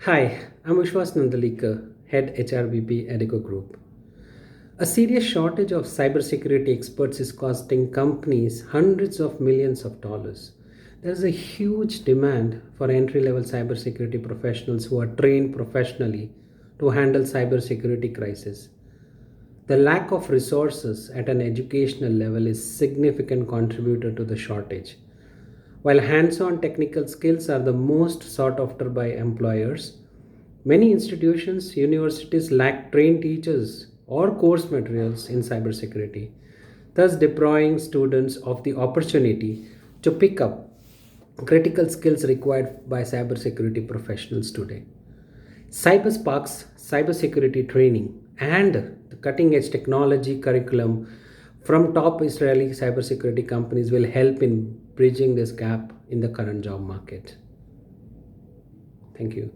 Hi, I'm Vishwas Nandalikar, Head HRBP Adecco Group. A serious shortage of cybersecurity experts is costing companies hundreds of millions of dollars. There is a huge demand for entry level cybersecurity professionals who are trained professionally to handle cybersecurity crises. The lack of resources at an educational level is significant contributor to the shortage. While hands-on technical skills are the most sought after by employers, many institutions, universities lack trained teachers or course materials in cybersecurity, thus depriving students of the opportunity to pick up critical skills required by cybersecurity professionals today. CyberSparks cybersecurity training and the cutting edge technology curriculum from top Israeli cybersecurity companies will help in bridging this gap in the current job market. Thank you.